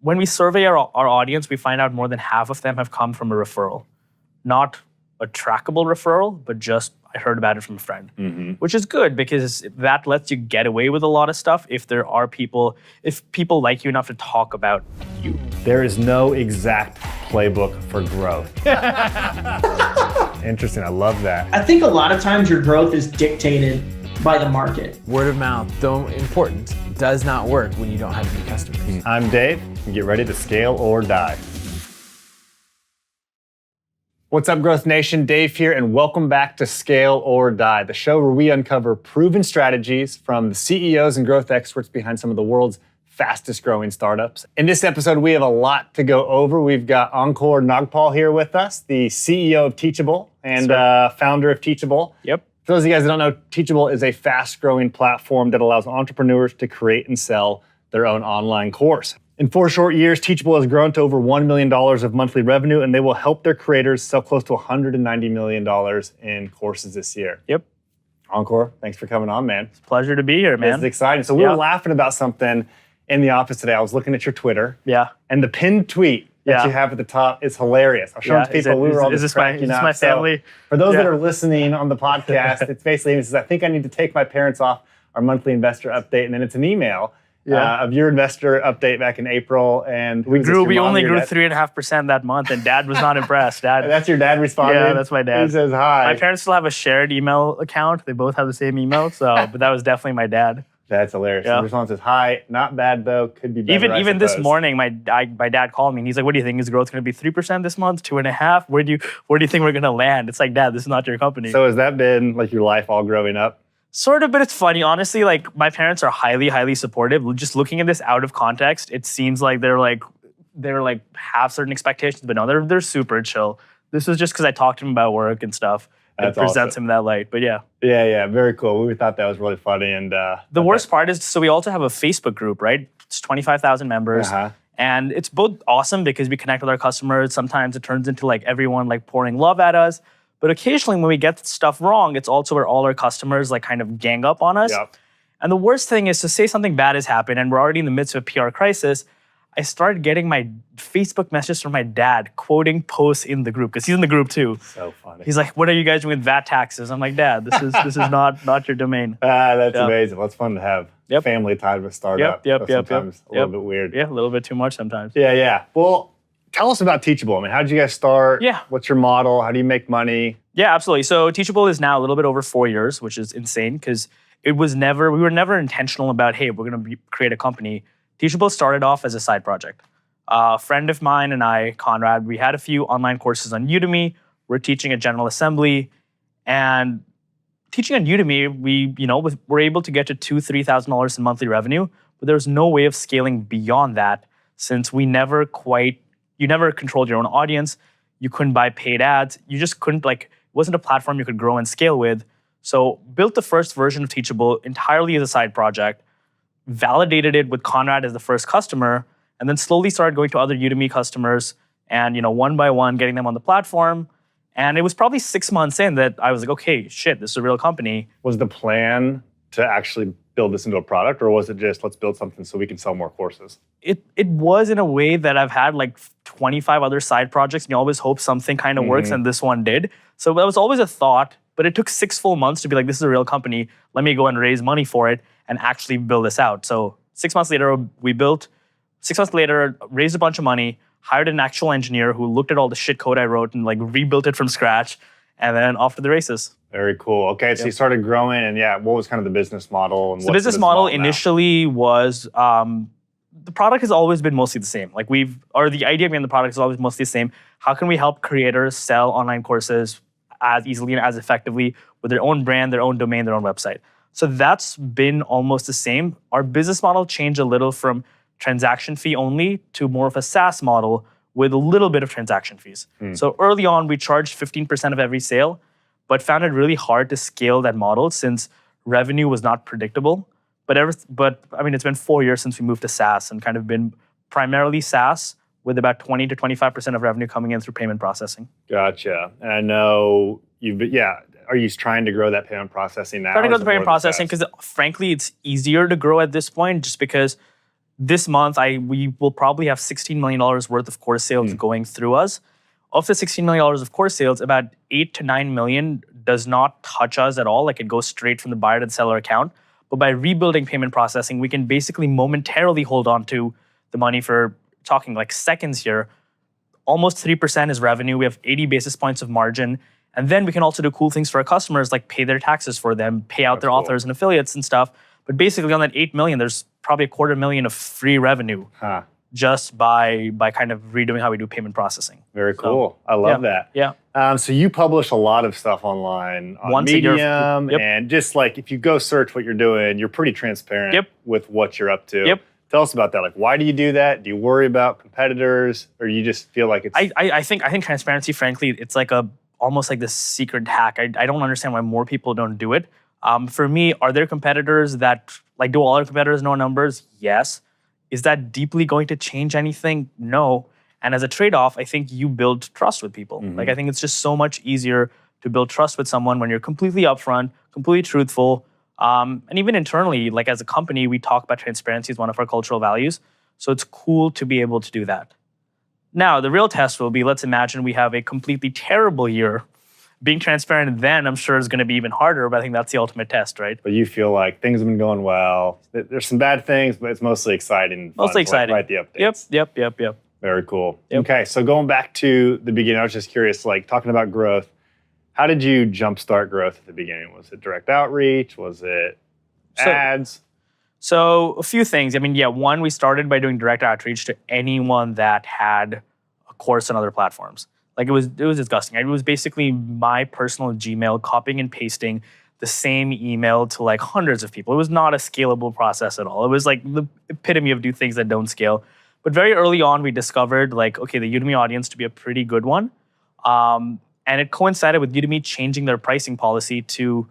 when we survey our audience, we find out more than half of them have come from a referral. Not a trackable referral, but just I heard about it from a friend, which is good because that lets you get away with a lot of stuff if people like you enough to talk about you. There is no exact playbook for growth. Interesting, I love that. I think a lot of times your growth is dictated by the market. Word of mouth, though important, does not work when you don't have any customers. I'm Dave, and get ready to scale or die. What's up, Growth Nation? Dave here, and welcome back to Scale or Die, the show where we uncover proven strategies from the CEOs and growth experts behind some of the world's fastest growing startups. In this episode, we have a lot to go over. We've got Ankur Nagpal here with us, the CEO of Teachable and founder of Teachable. Yep. For those of you guys that don't know, Teachable is a fast-growing platform that allows entrepreneurs to create and sell their own online course. In 4 short years, Teachable has grown to over $1 million of monthly revenue, and they will help their creators sell close to $190 million in courses this year. Yep. Ankur, thanks for coming on, man. It's a pleasure to be here, man. It's exciting. So we were laughing about something in the office today. I was looking at your Twitter. Yeah. And the pinned tweet that you have at the top is hilarious. I'll show it to people. We were all just cracking up. Is this my family? So for those that are listening on the podcast, it's basically, it says, I think I need to take my parents off our monthly investor update. And then it's an email of your investor update back in April. And we only grew 3.5% that month, and Dad was not impressed. Dad. That's your dad responding? Yeah, that's my dad. He says hi. My parents still have a shared email account. They both have the same email, but that was definitely my dad. That's hilarious. Yeah. The response is, hi, not bad though, could be better, Even this morning, my dad called me and he's like, what do you think? Is growth going to be 3% this month, 2.5%? Where do you think we're going to land? It's like, Dad, this is not your company. So has that been like your life all growing up? Sort of, but it's funny. Honestly, like my parents are highly, highly supportive. Just looking at this out of context, it seems like they're have certain expectations, but no, they're super chill. This was just because I talked to him about work and stuff. It presents him in that light, but yeah. Yeah, very cool. We thought that was really funny. And the worst part is, so we also have a Facebook group, right? It's 25,000 members. And it's both awesome because we connect with our customers. Sometimes it turns into like everyone like pouring love at us. But occasionally when we get stuff wrong, it's also where all our customers like kind of gang up on us. Yep. And the worst thing is to say something bad has happened and we're already in the midst of a PR crisis. I started getting my Facebook messages from my dad quoting posts in the group because he's in the group too. So funny. He's like, "What are you guys doing with VAT taxes?" I'm like, "Dad, this is not your domain." That's amazing. Well, it's fun to have family tied with startup. Sometimes a little bit weird. Yeah, a little bit too much sometimes. Yeah. Well, tell us about Teachable. I mean, how did you guys start? Yeah. What's your model? How do you make money? Yeah, absolutely. So Teachable is now a little bit over 4 years, which is insane because we were never intentional about, hey, we're going to create a company. Teachable started off as a side project. A friend of mine and I, Conrad, we had a few online courses on Udemy. We're teaching at General Assembly. And teaching on Udemy, we were able to get to $2,000, $3,000 in monthly revenue, but there was no way of scaling beyond that since you never controlled your own audience. You couldn't buy paid ads. You just couldn't, it wasn't a platform you could grow and scale with. So built the first version of Teachable entirely as a side project, validated it with Conrad as the first customer, and then slowly started going to other Udemy customers and, one by one, getting them on the platform. And it was probably 6 months in that I was like, okay, shit, this is a real company. Was the plan to actually build this into a product, or was it just, let's build something so we can sell more courses? It was in a way that I've had like 25 other side projects, and you always hope something kind of works, and this one did. So that was always a thought, but it took 6 full months to be like, this is a real company. Let me go and raise money for it and actually build this out. So 6 months later, we built. 6 months later, raised a bunch of money, hired an actual engineer who looked at all the shit code I wrote and like rebuilt it from scratch, and then off to the races. Very cool. Okay, so you started growing, and what was kind of the business model? And so the business model initially was, the product has always been mostly the same. The idea behind the product is always mostly the same. How can we help creators sell online courses as easily and as effectively with their own brand, their own domain, their own website? So that's been almost the same. Our business model changed a little from transaction fee only to more of a SaaS model with a little bit of transaction fees. So early on, we charged 15% of every sale, but found it really hard to scale that model since revenue was not predictable. But it's been 4 years since we moved to SaaS and kind of been primarily SaaS with about 20 to 25% of revenue coming in through payment processing. Gotcha. And I know are you trying to grow that payment processing now? Trying to grow the payment processing because frankly, it's easier to grow at this point just because This month, we will probably have $16 million worth of course sales going through us. Of the $16 million of course sales, about 8 to 9 million does not touch us at all. Like it goes straight from the buyer to the seller account. But by rebuilding payment processing, we can basically momentarily hold on to the money for talking like seconds here. Almost 3% is revenue. We have 80 basis points of margin. And then we can also do cool things for our customers, like pay their taxes for them, pay out their authors and affiliates and stuff. But basically on that 8 million, there's probably $250,000 of free revenue just by kind of redoing how we do payment processing. Very cool. I love that. Yeah. So you publish a lot of stuff online on Once a year. Medium, and just like if you go search what you're doing, you're pretty transparent with what you're up to. Tell us about that. Like, why do you do that? Do you worry about competitors, or you just feel like it's? I think transparency, frankly, it's like almost like this secret hack. I don't understand why more people don't do it. For me, are there competitors that like do all our competitors know numbers? Yes. Is that deeply going to change anything? No. And as a trade-off, I think you build trust with people. Like I think it's just so much easier to build trust with someone when you're completely upfront, completely truthful. And even internally, like as a company, we talk about transparency as one of our cultural values. So it's cool to be able to do that. Now, the real test will be, let's imagine we have a completely terrible year. Being transparent then, I'm sure, is going to be even harder, but I think that's the ultimate test, right? But you feel like things have been going well. There's some bad things, but it's mostly exciting. Mostly exciting. Write the updates. Yep. Very cool. Okay, so going back to the beginning, I was just curious, like talking about growth, how did you jumpstart growth at the beginning? Was it direct outreach? Was it ads? So a few things. I mean, one, we started by doing direct outreach to anyone that had a course on other platforms. Like it was disgusting. It was basically my personal Gmail copying and pasting the same email to like hundreds of people. It was not a scalable process at all. It was like the epitome of do things that don't scale. But very early on, we discovered like, okay, the Udemy audience to be a pretty good one. And it coincided with Udemy changing their pricing policy to,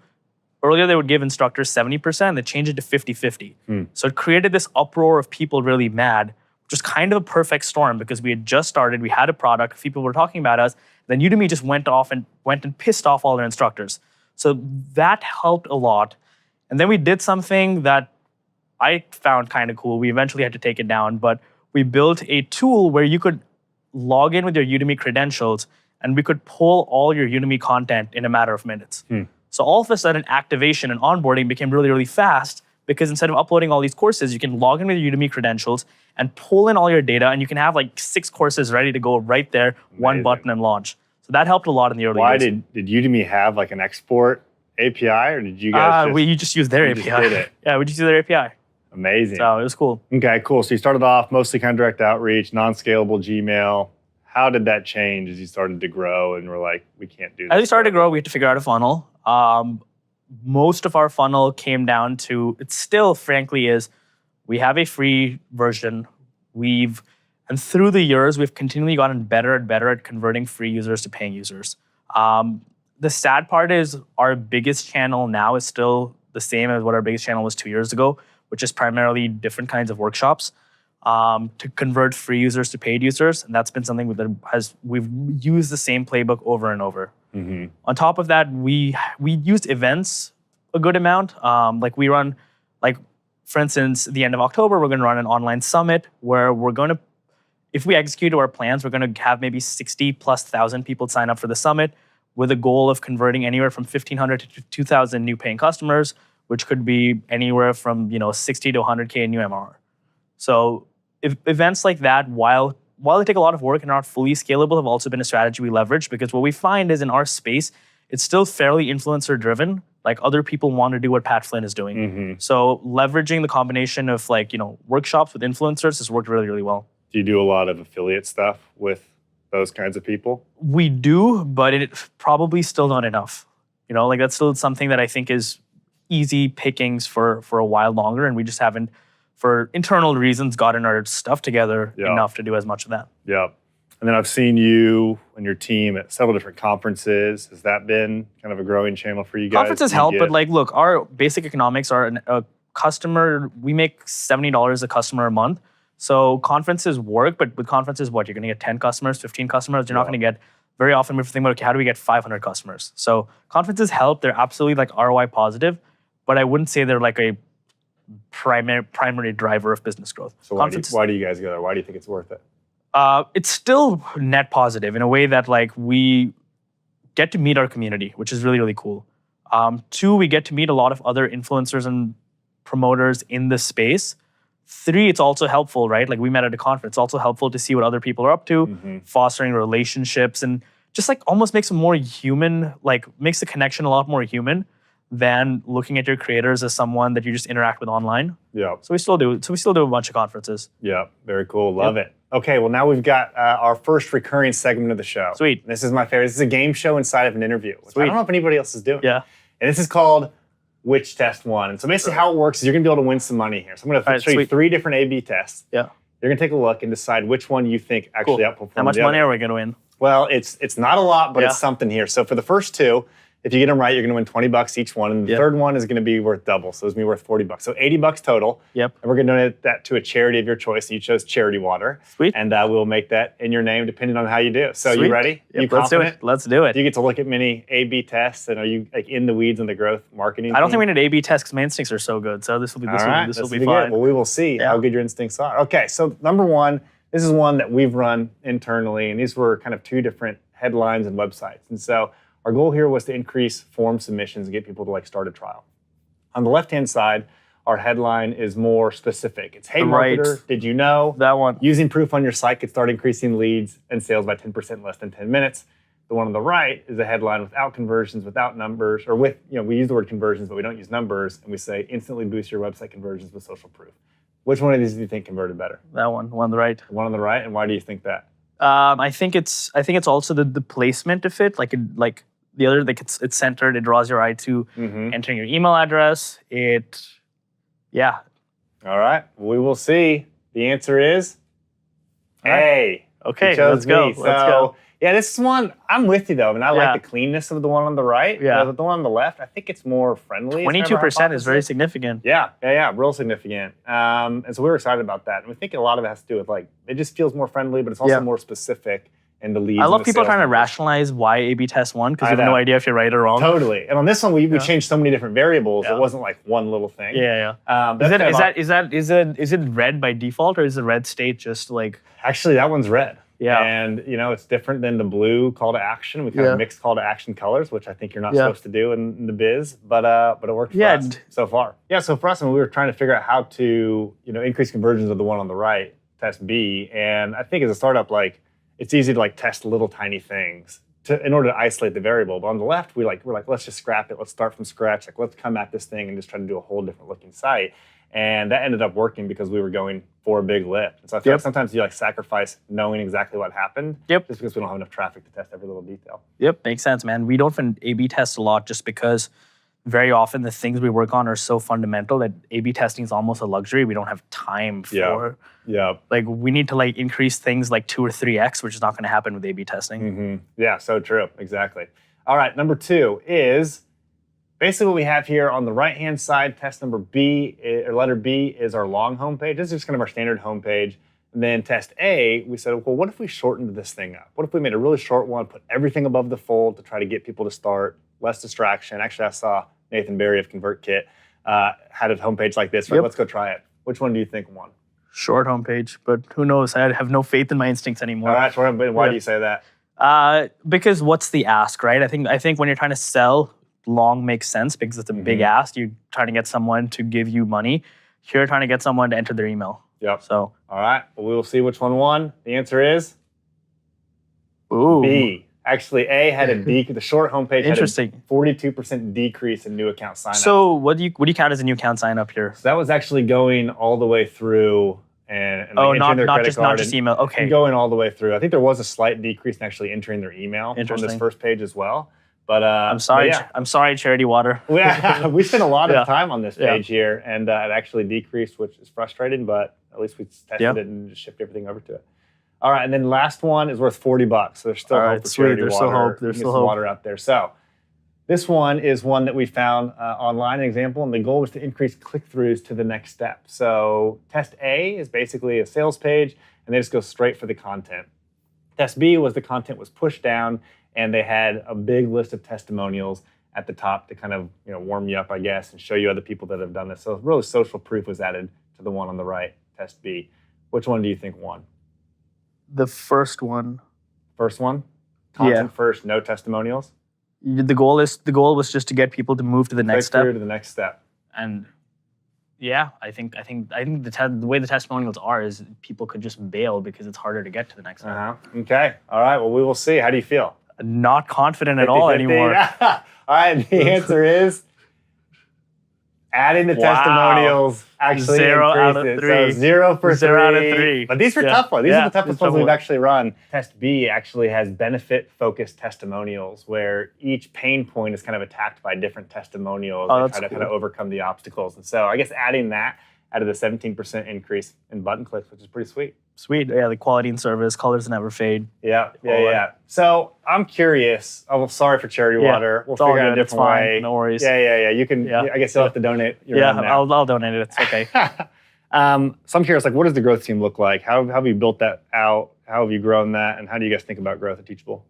earlier they would give instructors 70%, they changed it to 50-50. So it created this uproar of people really mad, which was kind of a perfect storm because we had just started, we had a product, people were talking about us, then Udemy just went and pissed off all their instructors. So that helped a lot. And then we did something that I found kind of cool. We eventually had to take it down, but we built a tool where you could log in with your Udemy credentials and we could pull all your Udemy content in a matter of minutes. So all of a sudden, activation and onboarding became really, really fast because instead of uploading all these courses, you can log in with your Udemy credentials and pull in all your data, and you can have like 6 courses ready to go right there, Amazing. One button and launch. So that helped a lot in the early Why years. did Udemy have like an export API, or did you guys we just used their API. just did it? Yeah, we just used their API. Amazing. So it was cool. Okay, cool. So you started off mostly kind of direct outreach, non-scalable Gmail. How did that change as you started to grow and were like, we can't do this? As we started to grow, we had to figure out a funnel. Most of our funnel came down to, it still frankly is, we have a free version. And through the years, we've continually gotten better and better at converting free users to paying users. The sad part is our biggest channel now is still the same as what our biggest channel was 2 years ago, which is primarily different kinds of workshops to convert free users to paid users. And that's been something we've used the same playbook over and over. On top of that, we used events a good amount. Like we run, like for instance, the end of October, we're going to run an online summit where we're going to, if we execute our plans, we're going to have maybe 60,000+ people sign up for the summit with a goal of converting anywhere from 1,500 to 2,000 new paying customers, which could be anywhere from 60 to 100K in new MRR. So events like that, while they take a lot of work and are not fully scalable, have also been a strategy we leverage, because what we find is in our space, it's still fairly influencer driven. Like other people want to do what Pat Flynn is doing. So leveraging the combination of workshops with influencers has worked really, really well. Do you do a lot of affiliate stuff with those kinds of people? We do, but it's probably still not enough. That's still something that I think is easy pickings for a while longer, and we just haven't, for internal reasons, gotten our stuff together enough to do as much of that. Yep. And then I've seen you and your team at several different conferences. Has that been kind of a growing channel for you guys? Conferences help, but look, our basic economics are a customer, we make $70 a customer a month. So conferences work, but with conferences, what? You're going to get 10 customers, 15 customers. You're not going to get, very often we think about, okay, how do we get 500 customers? So conferences help. They're absolutely ROI positive, but I wouldn't say they're like a primary driver of business growth. So why do you guys go there? Why do you think it's worth it? It's still net positive in a way that like we get to meet our community, which is really, really cool. 2, we get to meet a lot of other influencers and promoters in this space. 3, it's also helpful, right? Like we met at a conference. It's also helpful to see what other people are up to, fostering relationships, and just like almost makes it more human, like makes the connection a lot more human than looking at your creators as someone that you just interact with online. Yeah. So we still do a bunch of conferences. Yeah, very cool. Love it. Okay, well now we've got our first recurring segment of the show. Sweet. This is my favorite. This is a game show inside of an interview, which I don't know if anybody else is doing. Yeah. And this is called Which Test Won. And so basically how it works is you're going to be able to win some money here. So I'm going to show you 3 different A/B tests. Yeah. You're going to take a look and decide which one you think actually outperformed How much money are we going to win? Well, it's not a lot, but it's something here. So for the first 2, if you get them right, you're going to win $20 each one. And the third one is going to be worth double. So it's going to be worth $40. So $80 total. Yep. And we're going to donate that to a charity of your choice. You chose Charity Water. Sweet. And we'll make that in your name depending on how you do. So you ready? Yep, you confident? Let's do it. You get to look at many A/B tests. And are you like in the weeds on the growth marketing? I don't think we need A/B tests because my instincts are so good. So this will be fine. Good. Well, we will see how good your instincts are. Okay, so number 1, this is one that we've run internally. And these were kind of 2 different headlines and websites. And so our goal here was to increase form submissions and get people to like start a trial. On the left-hand side, our headline is more specific. It's, hey, marketer, did you know that one using proof on your site could start increasing leads and sales by 10% in less than 10 minutes. The one on the right is a headline without conversions, without numbers, or with, we use the word conversions, but we don't use numbers, and we say instantly boost your website conversions with social proof. Which one of these do you think converted better? That one on the right. The one on the right, and why do you think that? I think it's also the placement of it, like the other, like it's centered. It draws your eye to entering your email address. All right, we will see. The answer is A. Okay, let's go. Let's go. Yeah, this is one, I'm with you though. I mean, I like the cleanness of the one on the right. Yeah. The one on the left, I think it's more friendly. 22% is very significant. Yeah, real significant. And so we were excited about that. And we think a lot of it has to do with like, it just feels more friendly, but it's also more specific in the leads. I love people trying to rationalize why A/B test won because you have no idea if you're right or wrong. Totally. And on this one, we changed so many different variables. It wasn't like one little thing. Is it red by default or is the red state just like? Actually, that one's red. Yeah. And, it's different than the blue call to action. We kind of mixed call to action colors, which I think you're not supposed to do in the biz, but it worked for us so far. Yeah, so for us, we were trying to figure out how to, increase conversions of the one on the right, test B. And I think as a startup, like, it's easy to like test little tiny things in order to isolate the variable. But on the left, we're like, let's just scrap it. Let's start from scratch. Like, let's come at this thing and just try to do a whole different looking site. And that ended up working because we were going for a big lift. And so I feel like sometimes you like sacrifice knowing exactly what happened just because we don't have enough traffic to test every little detail. Yep, makes sense, man. We don't A/B test a lot just because very often the things we work on are so fundamental that A/B testing is almost a luxury. We don't have time for. Yeah. Like we need to like increase things like 2 or 3x, which is not going to happen with A/B testing. Yeah, so true. Exactly. All right, number 2 is basically what we have here on the right-hand side. Test number B, or letter B, is our long homepage. This is just kind of our standard homepage. And then test A, we said, well, what if we shortened this thing up? What if we made a really short one, put everything above the fold to try to get people to start, less distraction. Actually, I saw Nathan Barry of ConvertKit had a homepage like this. Right, let's go try it. Which one do you think won? Short homepage, but who knows? I have no faith in my instincts anymore. All right, short homepage. Why do you say that? Because what's the ask, right? I think when you're trying to sell, long makes sense because it's a big ask. You're trying to get someone to give you money. Here, you're trying to get someone to enter their email. Yep. So. All right. Well, we will see which one won. The answer is B. Actually, A had the short homepage had a 42% decrease in new account signups. So what do you count as a new account sign up here? So that was actually going all the way through and not just email. Okay. Going all the way through. I think there was a slight decrease in actually entering their email on this first page as well. But I'm sorry. I'm sorry, Charity Water. We spent a lot of time on this page here, and it actually decreased, which is frustrating. But at least we tested it and just shipped everything over to it. All right, and then last one is worth $40. So there's still hope for Charity Water. There's still hope. Water out there. So this one is one that we found online, an example, and the goal was to increase click-throughs to the next step. So test A is basically a sales page, and they just go straight for the content. Test B was the content was pushed down, and they had a big list of testimonials, at the top to kind of warm you up, I guess, and show you other people that have done this. So really social proof was added to the one on the right, test B. Which one do you think won? The first one. First one? Content first, no testimonials? The goal was just to get people to move to the next step. To the next step. And yeah, I think the way the testimonials are is people could just bail because it's harder to get to the next step. Okay. All right. Well, we will see. How do you feel? Not confident at all anymore. All right. The answer is adding the testimonials actually 0 out of increased 3. it. So 0 for 3. 0 out of 3. But these are tough ones. These are the toughest ones we've one. actually run. Test B actually has benefit-focused testimonials where each pain point is kind of attacked by different testimonials that try to kind of overcome the obstacles. And so I guess adding that out of the 17% increase in button clicks, which is pretty sweet. Sweet. Yeah, the quality and service, colors never fade. Yeah. So I'm curious. Oh, well, sorry for charity water. We'll figure out a different way. No worries. Yeah. You can. Yeah. I guess you'll have to donate. I'll donate it. It's okay. So I'm curious. Like, what does the growth team look like? How have you built that out? How have you grown that? And how do you guys think about growth at Teachable?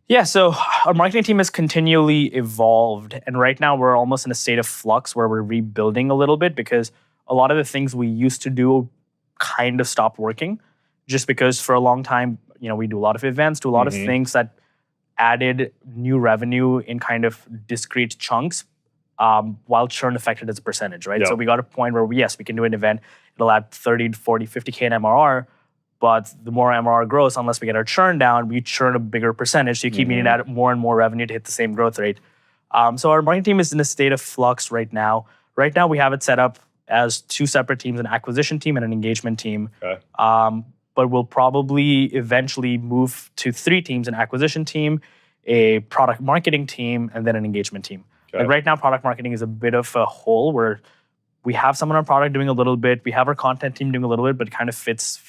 Yeah. So our marketing team has continually evolved, and right now we're almost in a state of flux where we're rebuilding a little bit because a lot of the things we used to do kind of stopped working. Just because for a long time, we do a lot of events, do a lot of things that added new revenue in kind of discrete chunks, while churn affected as a percentage, right? Yep. So we got a point where, we can do an event, it'll add 30 to 40, 50K in MRR, but the more MRR grows, unless we get our churn down, we churn a bigger percentage, so you keep needing to add more and more revenue to hit the same growth rate. So our marketing team is in a state of flux right now. Right now, we have it set up as 2 separate teams, an acquisition team and an engagement team. Okay. But we'll probably eventually move to 3 teams, an acquisition team, a product marketing team, and then an engagement team. Okay. Like right now, product marketing is a bit of a hole where we have someone on product doing a little bit, we have our content team doing a little bit, but it kind of fits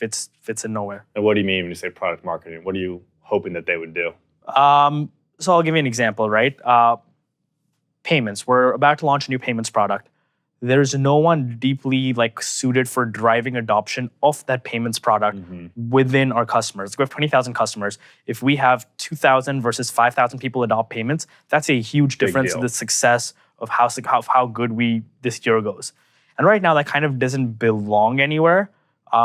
in nowhere. And what do you mean when you say product marketing? What are you hoping that they would do? So I'll give you an example, right? Payments. We're about to launch a new payments product. There's no one deeply suited for driving adoption of that payments product within our customers. We have 20,000 customers. If we have 2,000 versus 5,000 people adopt payments, that's a huge difference in the success of how good this year goes. And right now, that kind of doesn't belong anywhere.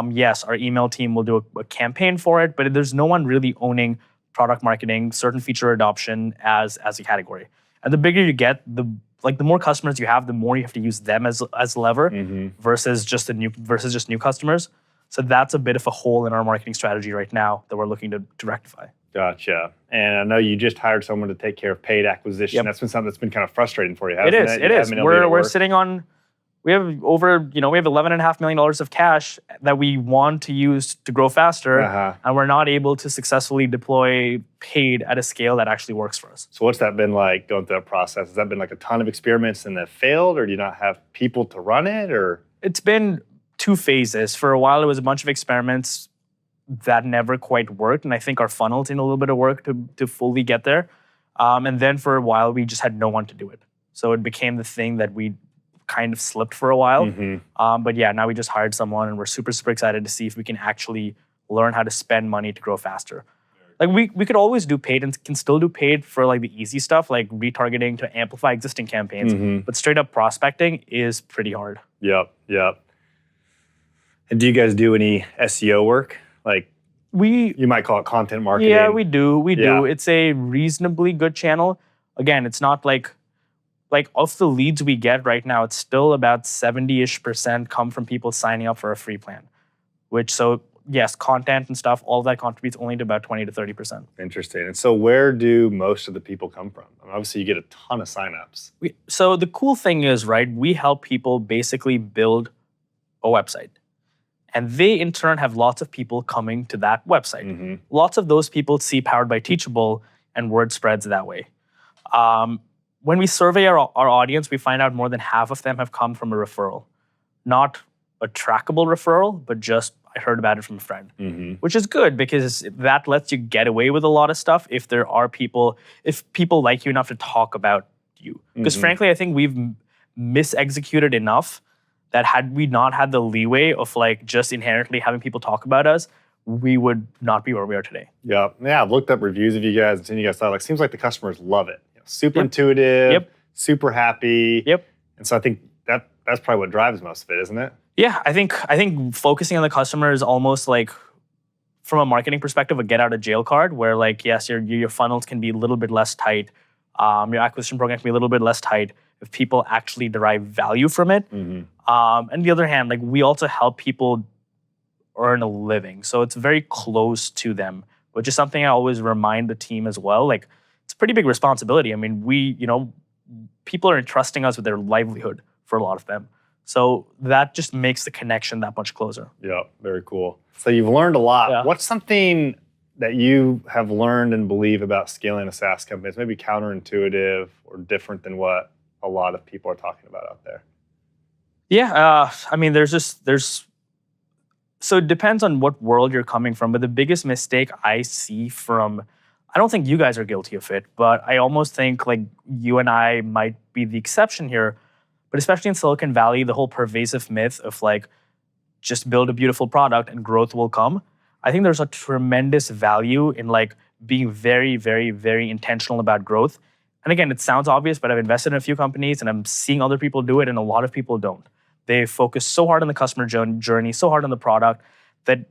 Yes, our email team will do a campaign for it, but there's no one really owning product marketing, certain feature adoption as a category. And the bigger you get, the more customers you have, the more you have to use them as lever versus just new customers. So that's a bit of a hole in our marketing strategy right now that we're looking to rectify. Gotcha. And I know you just hired someone to take care of paid acquisition. Yep. That's been something that's been kind of frustrating for you, hasn't it? It is. We're sitting on. We have over, we have $11.5 million of cash that we want to use to grow faster, and we're not able to successfully deploy paid at a scale that actually works for us. So what's that been like going through that process? Has that been like a ton of experiments and that failed, or do you not have people to run it, or? It's been 2 phases. For a while, it was a bunch of experiments that never quite worked, and I think our funnel did a little bit of work to fully get there. And then for a while, we just had no one to do it. So it became the thing that we kind of slipped for a while. But yeah, now we just hired someone and we're super, super excited to see if we can actually learn how to spend money to grow faster. Like we could always do paid and can still do paid for the easy stuff, like retargeting to amplify existing campaigns. But straight up prospecting is pretty hard. Yep. And do you guys do any SEO work? You might call it content marketing. Yeah, we do. It's a reasonably good channel. Again, it's not like of the leads we get right now, it's still about 70-ish% come from people signing up for a free plan. Yes, content and stuff, all of that contributes only to about 20 to 30%. Interesting. And so where do most of the people come from? Obviously, you get a ton of signups. So the cool thing is, right, we help people basically build a website. And they, in turn, have lots of people coming to that website. Lots of those people see Powered by Teachable, and word spreads that way. When we survey our audience, we find out more than half of them have come from a referral. Not a trackable referral, but just I heard about it from a friend, which is good because that lets you get away with a lot of stuff if people like you enough to talk about you. Because frankly, I think we've misexecuted enough that had we not had the leeway of just inherently having people talk about us, we would not be where we are today. Yeah, I've looked up reviews of you guys and seen you guys thought seems like the customers love it. Super intuitive. super happy. Yep. And so I think that's probably what drives most of it, isn't it? Yeah, I think focusing on the customer is almost like, from a marketing perspective, a get out of jail card, where like, yes, your funnels can be a little bit less tight, your acquisition program can be a little bit less tight if people actually derive value from it. And on the other hand, like, we also help people earn a living, so it's very close to them, which is something I always remind the team as well. Like, it's a pretty big responsibility. I mean, people are entrusting us with their livelihood for a lot of them. So that just makes the connection that much closer. Yeah, very cool. So you've learned a lot. Yeah. What's something that you have learned and believe about scaling a SaaS company? It's maybe counterintuitive or different than what a lot of people are talking about out there. Yeah, I mean, so it depends on what world you're coming from, but the biggest mistake I see I don't think you guys are guilty of it, but I almost think like you and I might be the exception here, but especially in Silicon Valley, the whole pervasive myth of like, just build a beautiful product and growth will come. I think there's a tremendous value in like being very, very, very intentional about growth. And again, it sounds obvious, but I've invested in a few companies and I'm seeing other people do it, and a lot of people don't. They focus so hard on the customer journey, so hard on the product, that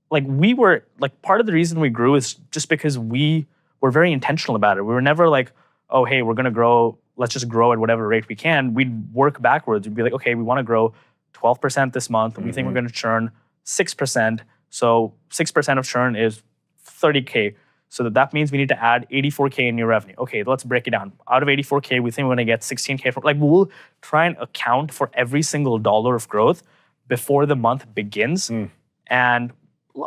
like we were, like, part of the reason we grew is just because we were very intentional about it. We were never like, oh, hey, we're gonna grow, let's just grow at whatever rate we can. We'd work backwards. We'd be like, okay, we wanna grow 12% this month, and we think we're gonna churn 6%. So 6% of churn is 30K. So that means we need to add 84K in new revenue. Okay, let's break it down. Out of 84K, we think we're gonna get 16K from, like, we'll try and account for every single dollar of growth before the month begins. And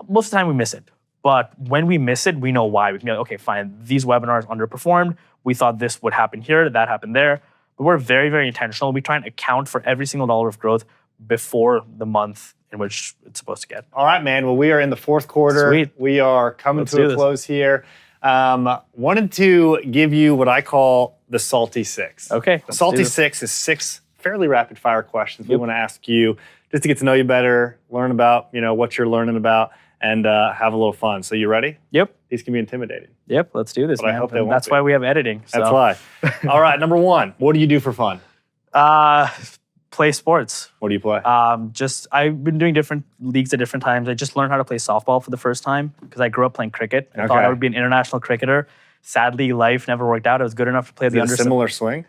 most of the time we miss it. But when we miss it, we know why. We can be like, okay, fine, these webinars underperformed. We thought this would happen here, that happened there. But we're very, very intentional. We try and account for every single dollar of growth before the month in which it's supposed to get. All right, man. Well, we are in the fourth quarter. Sweet. We are coming to a close here. Wanted to give you what I call the Salty Six. Okay. The Salty Six is 6 fairly rapid fire questions we want to ask you just to get to know you better, learn about what you're learning about, and have a little fun. So you ready? Yep. These can be intimidating. Yep, let's do this, But man. I hope they won't That's be. why we have editing. So. That's why. All right, number 1. What do you do for fun? Play sports. What do you play? I've been doing different leagues at different times. I just learned how to play softball for the first time because I grew up playing cricket. I thought I would be an international cricketer. Sadly, life never worked out. I was good enough to play the under. Similar swing?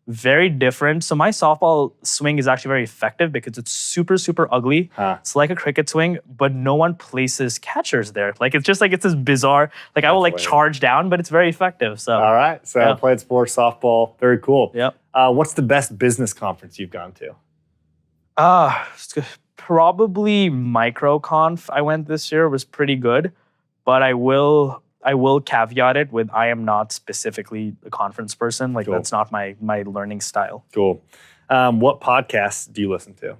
Very different. So my softball swing is actually very effective because it's super, super ugly. It's like a cricket swing, but no one places catchers there. Like, it's just like, it's this bizarre, like, I will like charge down, but it's very effective. So. All right. So I played sports, softball. Very cool. Yep. What's the best business conference you've gone to? Probably MicroConf. I went this year. It was pretty good, but I will caveat it with, I am not specifically a conference person. Like, that's not my learning style. Cool. What podcasts do you listen to?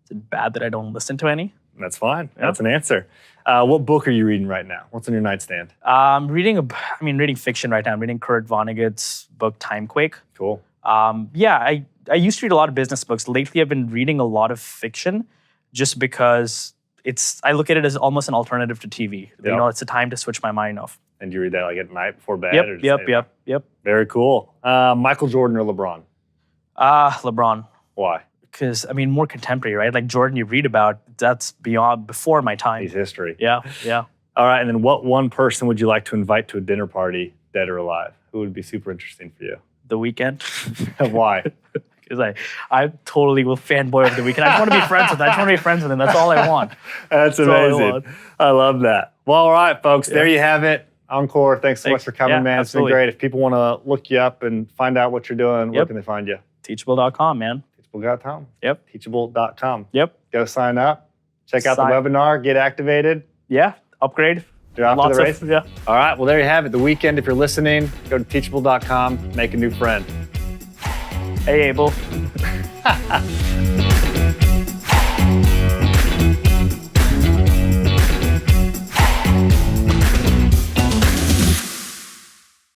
Is it bad that I don't listen to any? That's fine. Yep. That's an answer. What book are you reading right now? What's on your nightstand? I'm reading fiction right now. I'm reading Kurt Vonnegut's book, Timequake. Cool. I used to read a lot of business books. Lately, I've been reading a lot of fiction just because I look at it as almost an alternative to TV. Yep. It's a time to switch my mind off. And you read that like at night before bed? Yep. Very cool. Michael Jordan or LeBron? LeBron. Why? Because, more contemporary, right? Like Jordan you read about, that's before my time. He's history. Yeah. All right, and then what one person would you like to invite to a dinner party, dead or alive? Who would be super interesting for you? The Weeknd. Why? Because I totally will fanboy over The Weeknd. I just want to be friends with him. That's all I want. That's amazing. I love that. Well, all right, folks. There you have it. Ankur, thanks so much for coming, man. Absolutely. It's been great. If people want to look you up and find out what you're doing, where can they find you? Teachable.com, man. Teachable.com? Yep. Teachable.com. Yep. Go sign up. Check out the webinar. Get activated. Yeah. Upgrade. You're off to the race? Yeah. All right. Well, there you have it. The Weeknd. If you're listening, go to Teachable.com. Make a new friend. Hey, Abel.